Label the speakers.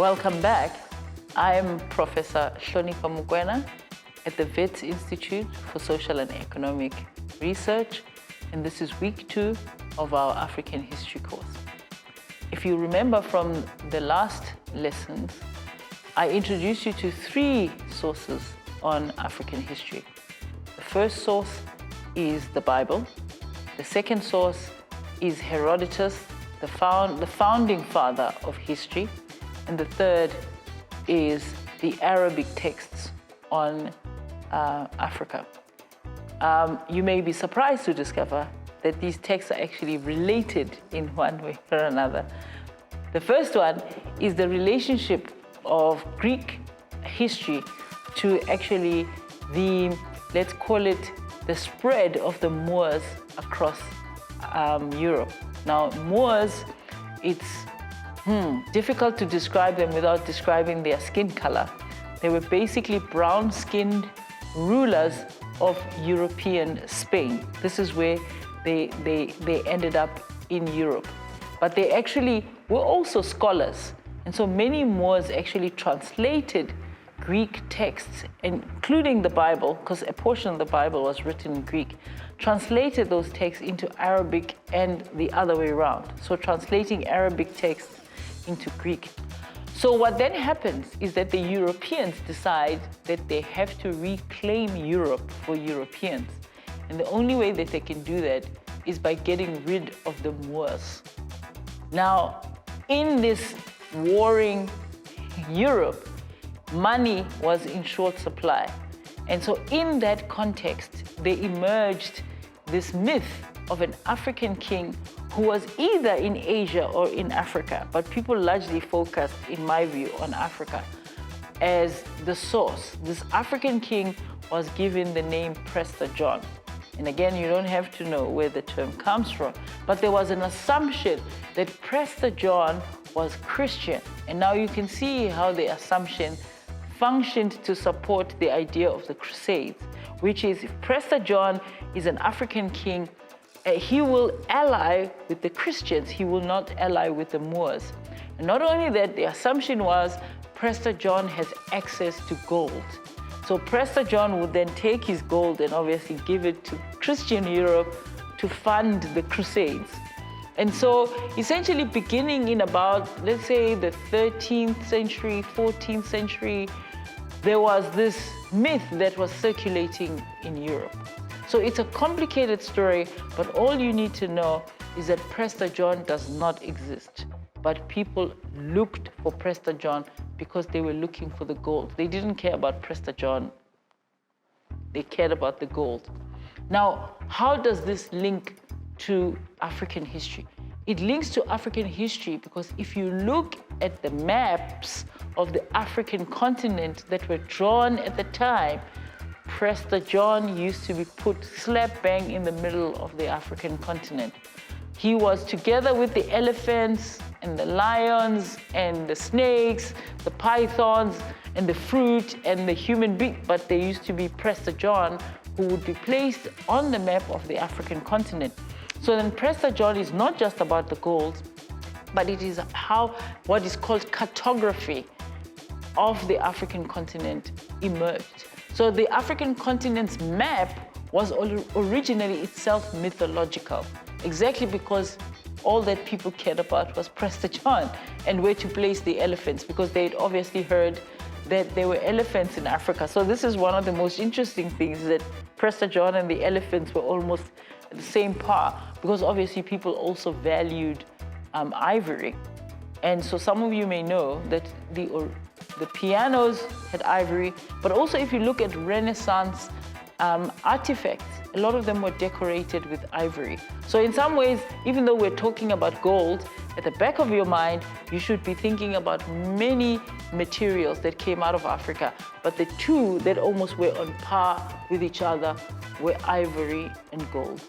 Speaker 1: Welcome back. I'm Professor Hlonipha Mokoena at the Wits Institute for Social and Economic Research, and this is week 2 of our African history course. If you remember from the last lessons, I introduced you to 3 sources on African history. The first source is the Bible. The second source is Herodotus, the founding father of history. And the third is the Arabic texts on Africa. You may be surprised to discover that these texts are actually related in one way or another. The first one is the relationship of Greek history to actually the, let's call it, the spread of the Moors across Europe. Now, Moors, it's difficult to describe them without describing their skin color. They were basically brown-skinned rulers of European Spain. This is where they ended up in Europe. But they actually were also scholars. And so many Moors actually translated Greek texts, including the Bible, because a portion of the Bible was written in Greek, translated those texts into Arabic and the other way around. So translating Arabic texts into Greek. So what then happens is that the Europeans decide that they have to reclaim Europe for Europeans. And the only way that they can do that is by getting rid of the Moors. Now, in this warring Europe, money was in short supply. And so in that context, they emerged this myth of an African king who was either in Asia or in Africa, but people largely focused, in my view, on Africa as the source. This African king was given the name Prester John. And again, you don't have to know where the term comes from, but there was an assumption that Prester John was Christian. And now you can see how the assumption functioned to support the idea of the Crusades, which is if Prester John is an African king, he will ally with the Christians, he will not ally with the Moors. And not only that, the assumption was Prester John has access to gold. So Prester John would then take his gold and obviously give it to Christian Europe to fund the Crusades. And so essentially beginning in about, let's say, the 13th century, 14th century, there was this myth that was circulating in Europe. So it's a complicated story, but all you need to know is that Prester John does not exist. But people looked for Prester John because they were looking for the gold. They didn't care about Prester John. They cared about the gold. Now, how does this link to African history? It links to African history because if you look at the maps of the African continent that were drawn at the time, Prester John used to be put slap bang in the middle of the African continent. He was together with the elephants and the lions and the snakes, the pythons and the fruit and the human being, but there used to be Prester John who would be placed on the map of the African continent. So then Prester John is not just about the gold, but it is how what is called cartography of the African continent emerged. So the African continent's map was originally itself mythological, exactly because all that people cared about was Prester John and where to place the elephants, because they'd obviously heard that there were elephants in Africa. So this is one of the most interesting things, that Prester John and the elephants were almost at the same par, because obviously people also valued ivory. And so some of you may know that the pianos had ivory, but also if you look at Renaissance artifacts, a lot of them were decorated with ivory. So in some ways, even though we're talking about gold, at the back of your mind, you should be thinking about many materials that came out of Africa, but the two that almost were on par with each other were ivory and gold.